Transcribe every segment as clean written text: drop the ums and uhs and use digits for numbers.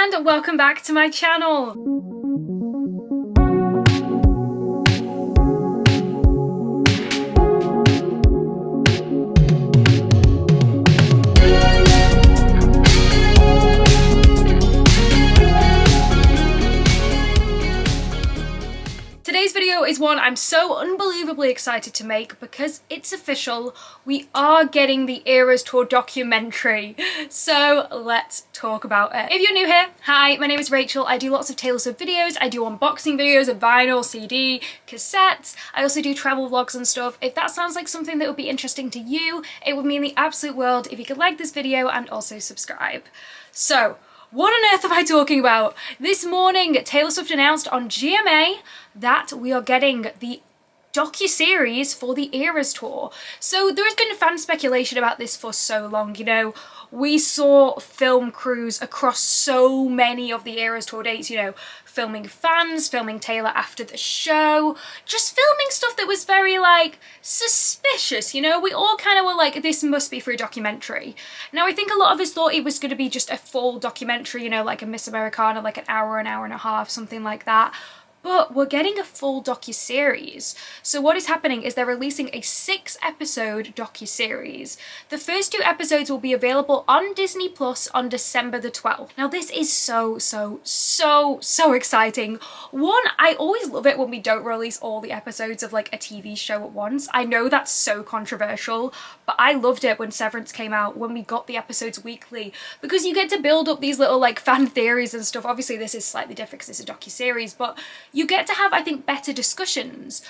and welcome back to my channel. Today's video is one I'm so unbelievably excited to make because it's official. We are getting the Eras Tour documentary. So let's talk about it. If you're new here, hi, my name is Rachel. I do lots of Taylor Swift videos. I do unboxing videos of vinyl, CD, cassettes. I also do travel vlogs and stuff. If that sounds like something that would be interesting to you, it would mean the absolute world if you could like this video and also subscribe. So, what on earth am I talking about? This morning, Taylor Swift announced on GMA that we are getting the docuseries for the Eras Tour. So there has been fan speculation about this for so long, you know. We saw film crews across so many of the Eras Tour dates, you know, filming fans, filming Taylor after the show, just filming stuff that was very, like, suspicious, you know? We all kind of were like, this must be for a documentary. Now, I think a lot of us thought it was going to be just a full documentary, you know, like a Miss Americana, like an hour and a half, something like that. But we're getting a full docuseries. So what is happening is they're releasing a 6-episode docuseries. The first 2 episodes will be available on Disney Plus on December the 12th. Now this is so exciting. One, I always love it when we don't release all the episodes of like a TV show at once. I know that's so controversial, but I loved it when Severance came out, when we got the episodes weekly, because you get to build up these little like fan theories and stuff. Obviously this is slightly different because it's a docuseries, but you get to have, I think, better discussions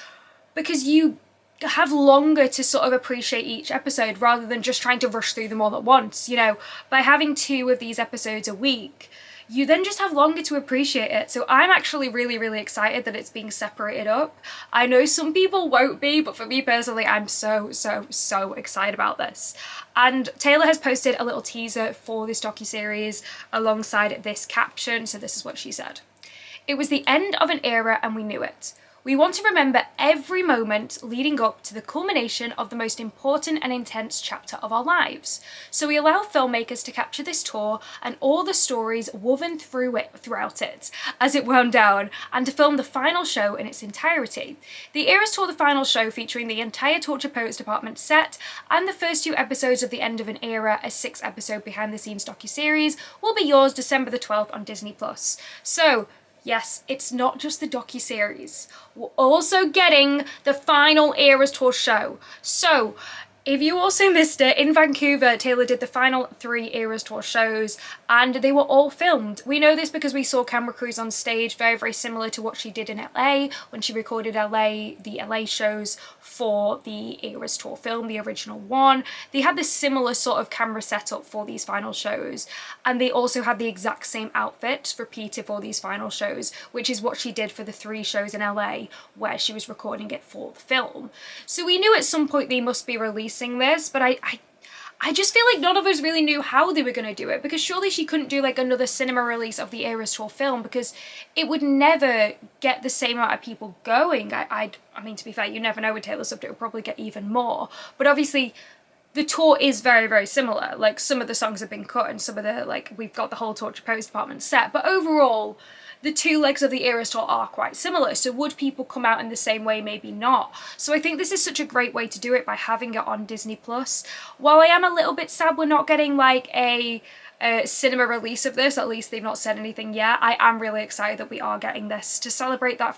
because you have longer to sort of appreciate each episode rather than just trying to rush through them all at once. You know, by having 2 of these episodes a week, you then just have longer to appreciate it. So I'm actually really excited that it's being separated up. I know some people won't be, but for me personally, I'm so excited about this. And Taylor has posted a little teaser for this docuseries alongside this caption. So this is what she said. "It was the end of an era and we knew it. We want to remember every moment leading up to the culmination of the most important and intense chapter of our lives. So we allow filmmakers to capture this tour and all the stories woven throughout it as it wound down, and to film the final show in its entirety. The Eras Tour, the final show, featuring the entire Torture Poets department set and the first 2 episodes of The End of an Era, a 6-episode behind-the-scenes docuseries, will be yours December the 12th on Disney+. So, yes, it's not just the docuseries. We're also getting the final Eras Tour show. So, if you also missed it, in Vancouver, Taylor did the final 3 Eras Tour shows and they were all filmed. We know this because we saw camera crews on stage, very similar to what she did in LA when she recorded the LA shows for the Eras Tour film, the original one. They had this similar sort of camera setup for these final shows, and they also had the exact same outfit repeated for these final shows, which is what she did for the 3 shows in LA where she was recording it for the film. So we knew at some point they must be releasing this, but I just feel like none of us really knew how they were going to do it, because surely she couldn't do like another cinema release of the Eras Tour film because it would never get the same amount of people going. I mean, to be fair, you never know with Taylor Swift, it would probably get even more, but obviously the tour is very similar. Like, some of the songs have been cut and some of the, like, we've got the whole Torture Poets department set, but overall the 2 legs of the Eras Tour are quite similar. So would people come out in the same way? Maybe not. So I think this is such a great way to do it by having it on Disney+. While I am a little bit sad we're not getting like a cinema release of this, at least they've not said anything yet, I am really excited that we are getting this to celebrate that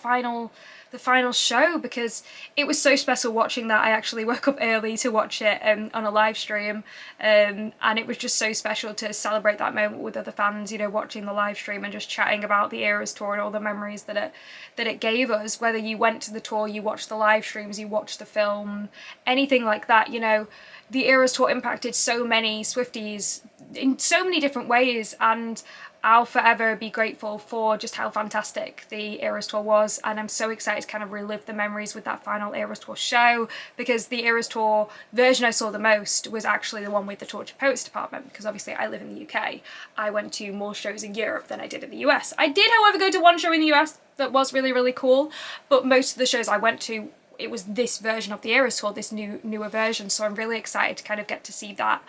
the final show, because it was so special watching that. I actually woke up early to watch it on a live stream, and it was just so special to celebrate that moment with other fans, you know, watching the live stream and just chatting about the Eras Tour and all the memories that it gave us. Whether you went to the tour, you watched the live streams, you watched the film, anything like that, you know, the Eras Tour impacted so many Swifties in so many different ways, and I'll forever be grateful for just how fantastic the Eras Tour was, and I'm so excited to kind of relive the memories with that final Eras Tour show, because the Eras Tour version I saw the most was actually the one with the Torture Poets department, because obviously I live in the UK. I went to more shows in Europe than I did in the US. I did, however, go to one show in the US that was really cool, but most of the shows I went to, it was this version of the Eras Tour, this newer version, so I'm really excited to kind of get to see that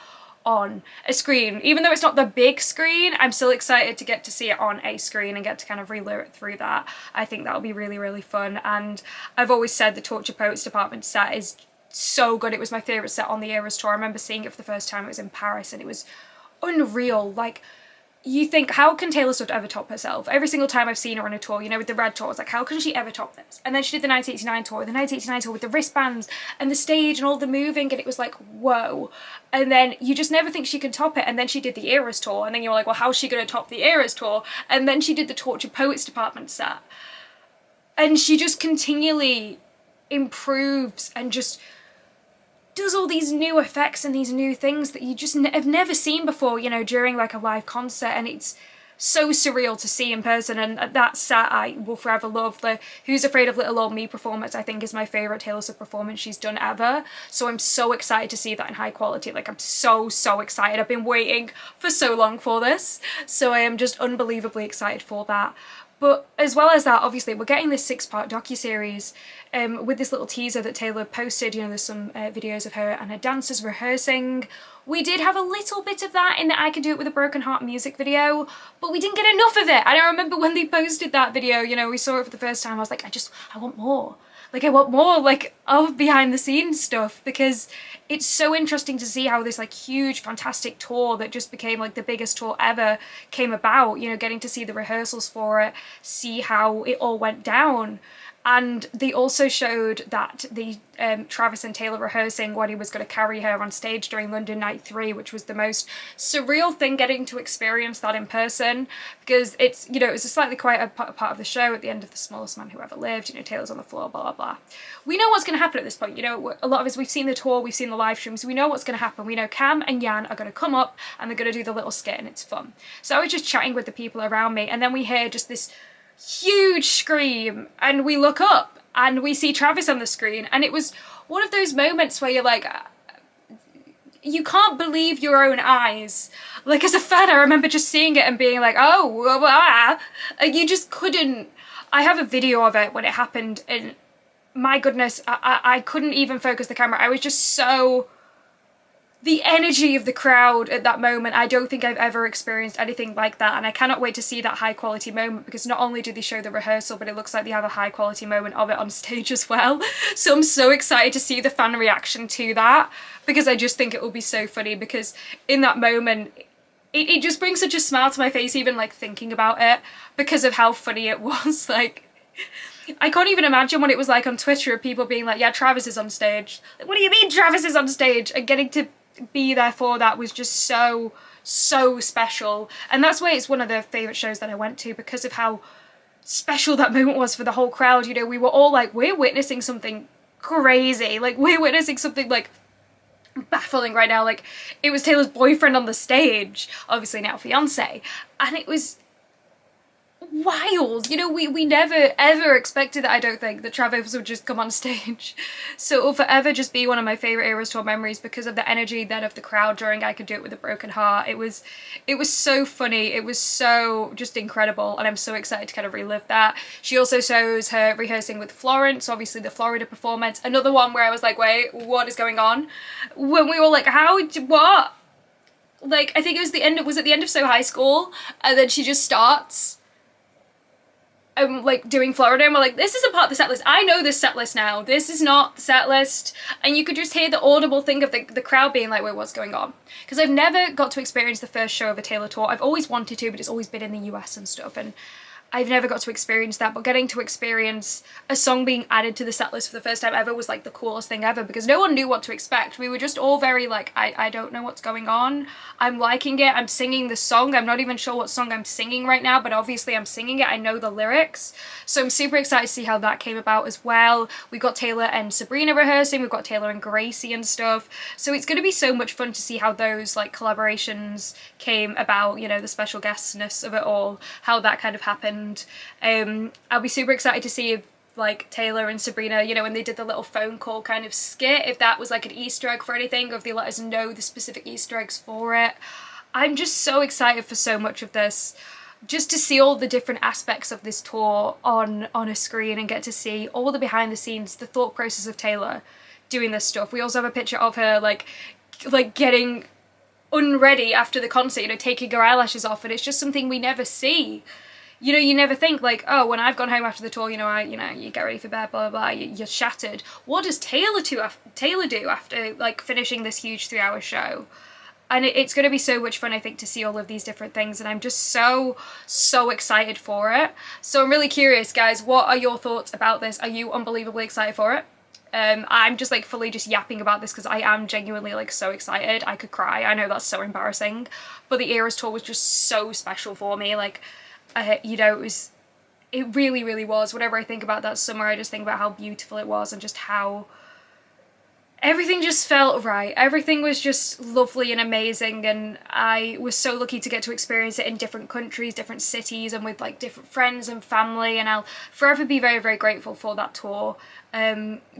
on a screen. Even though it's not the big screen, I'm still excited to get to see it on a screen and get to kind of relive it through that. I think that'll be really, really fun. And I've always said the Torture Poets Department set is so good. It was my favourite set on the Eras tour. I remember seeing it for the first time. It was in Paris and it was unreal. Like, you think, how can Taylor Swift ever top herself? Every single time I've seen her on a tour, you know, with the Red tour, it's like, how can she ever top this? And then she did the 1989 tour, with the wristbands and the stage and all the moving, and it was like, whoa. And then you just never think she can top it. And then she did the Eras tour, and then you're like, well, how's she going to top the Eras tour? And then she did the Torture Poets Department set. And she just continually improves and just does all these new effects and these new things that you just have never seen before, you know, during like a live concert, and it's so surreal to see in person. And that set I will forever love. The Who's Afraid of Little Old Me performance, I think, is my favourite Taylor Swift performance she's done ever, so I'm so excited to see that in high quality. Like, I'm so excited. I've been waiting for so long for this, so I am just unbelievably excited for that. But as well as that, obviously, we're getting this 6-part docuseries with this little teaser that Taylor posted. You know, there's some videos of her and her dancers rehearsing. We did have a little bit of that in the I Can Do It With a Broken Heart music video, but we didn't get enough of it. And I remember when they posted that video, you know, we saw it for the first time, I was like, I want more. Like, I want more, like, of behind the scenes stuff, because it's so interesting to see how this, like, huge, fantastic tour that just became, like, the biggest tour ever came about, you know, getting to see the rehearsals for it, see how it all went down. And they also showed that the Travis and Taylor rehearsing when he was going to carry her on stage during London Night 3, which was the most surreal thing, getting to experience that in person, because it's, you know, it was a slightly quieter part of the show at the end of The Smallest Man Who Ever Lived, you know, Taylor's on the floor, blah, blah, blah. We know what's going to happen at this point, you know, a lot of us, we've seen the tour, we've seen the live streams, we know what's going to happen. We know Cam and Yan are going to come up and they're going to do the little skit, and it's fun. So I was just chatting with the people around me, and then we hear just this huge scream, and we look up and we see Travis on the screen, and it was one of those moments where you're like, you can't believe your own eyes. Like, as a fan, I remember just seeing it and being like, oh, you just couldn't. I have a video of it when it happened, and my goodness, I couldn't even focus the camera. I was just so... The energy of the crowd at that moment, I don't think I've ever experienced anything like that, and I cannot wait to see that high quality moment, because not only do they show the rehearsal, but it looks like they have a high quality moment of it on stage as well. So I'm so excited to see the fan reaction to that, because I just think it will be so funny, because in that moment, it just brings such a smile to my face even like thinking about it, because of how funny it was. Like, I can't even imagine what it was like on Twitter of people being like, yeah, Travis is on stage. Like, what do you mean Travis is on stage? And getting to be there for that was just so special. And that's why it's one of the favourite shows that I went to, because of how special that moment was for the whole crowd. You know, we were all like, we're witnessing something crazy. Like, we're witnessing something like baffling right now. Like, it was Taylor's boyfriend on the stage, obviously now fiance, and it was wild. You know, we never ever expected that, I don't think, that Travis would just come on stage. So it will forever just be one of my favourite Eras tour memories, because of the energy then of the crowd during I Could Do It With a Broken Heart. It was so funny, it was so just incredible, and I'm so excited to kind of relive that. She also shows her rehearsing with Florence, obviously the Florida performance, another one where I was like, wait, what is going on? When we were like, what? Like, I think it was at the end of So High School, and then she just starts like doing Florida, and we're like, this isn't part of the set list. I know this set list now. This is not the set list. And you could just hear the audible thing of the crowd being like, wait, what's going on? Because I've never got to experience the first show of a Taylor tour. I've always wanted to, but it's always been in the US and stuff, and I've never got to experience that. But getting to experience a song being added to the set list for the first time ever was like the coolest thing ever, because no one knew what to expect. We were just all very like, I don't know what's going on. I'm liking it. I'm singing the song. I'm not even sure what song I'm singing right now, but obviously I'm singing it. I know the lyrics. So I'm super excited to see how that came about as well. We've got Taylor and Sabrina rehearsing. We've got Taylor and Gracie and stuff. So it's going to be so much fun to see how those like collaborations came about, you know, the special guestness of it all, how that kind of happened. I'll be super excited to see if like Taylor and Sabrina, you know, when they did the little phone call kind of skit, if that was like an Easter egg for anything, or if they let us know the specific Easter eggs for it. I'm just so excited for so much of this, just to see all the different aspects of this tour on a screen, and get to see all the behind the scenes, the thought process of Taylor doing this stuff. We also have a picture of her like getting unready after the concert, you know, taking her eyelashes off, and it's just something we never see. You know, you never think like, oh, when I've gone home after the tour, you know, you get ready for bed, blah, blah, blah, you're shattered. What does Taylor do after, like, finishing this huge 3-hour show? And it's going to be so much fun, I think, to see all of these different things, and I'm just so excited for it. So I'm really curious, guys, what are your thoughts about this? Are you unbelievably excited for it? I'm just like fully just yapping about this because I am genuinely like so excited. I could cry. I know that's so embarrassing, but the Eras tour was just so special for me. Like, you know, it really was. Whenever I think about that summer, I just think about how beautiful it was and just how everything just felt right. Everything was just lovely and amazing, and I was so lucky to get to experience it in different countries, different cities, and with like different friends and family, and I'll forever be very grateful for that tour.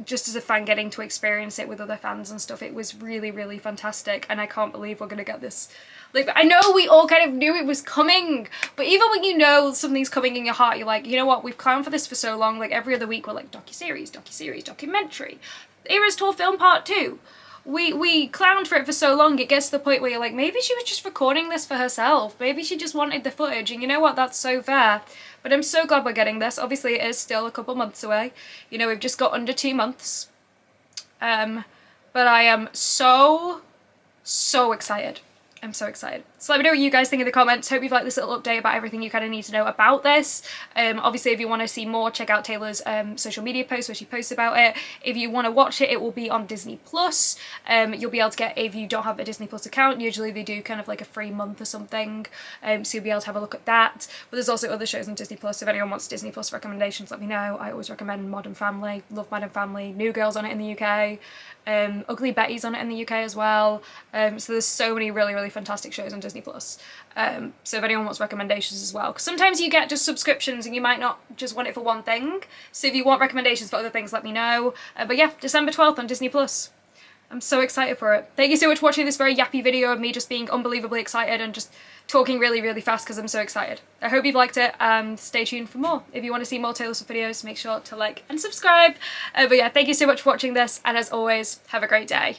Just as a fan, getting to experience it with other fans and stuff, it was really fantastic, and I can't believe we're gonna get this. Like, I know we all kind of knew it was coming, but even when you know something's coming in your heart, you're like, you know what, we've clowned for this for so long. Like, every other week we're like, docuseries, documentary, Eras Tour Film Part 2. We clowned for it for so long, it gets to the point where you're like, maybe she was just recording this for herself. Maybe she just wanted the footage, and you know what, that's so fair. But I'm so glad we're getting this. Obviously, it is still a couple months away. You know, we've just got under 2 months. But I am so excited. I'm so excited. So let me know what you guys think in the comments. Hope you've liked this little update about everything you kind of need to know about this. Obviously, if you want to see more, check out Taylor's social media posts where she posts about it. If you want to watch it, it will be on Disney Plus. You'll be able to get, if you don't have a Disney Plus account, usually they do kind of like a free month or something. So you'll be able to have a look at that. But there's also other shows on Disney Plus. If anyone wants Disney Plus recommendations, let me know. I always recommend Modern Family. Love Modern Family. New Girl's on it in the UK. Ugly Betty's on it in the UK as well. So there's so many really fantastic shows on Disney Plus. So if anyone wants recommendations as well, because sometimes you get just subscriptions and you might not just want it for one thing. So if you want recommendations for other things, let me know. But yeah, December 12th on Disney Plus. I'm so excited for it. Thank you so much for watching this very yappy video of me just being unbelievably excited and just talking really fast because I'm so excited. I hope you've liked it, and stay tuned for more. If you want to see more Taylor Swift videos, make sure to like and subscribe. But yeah, thank you so much for watching this, and as always, have a great day.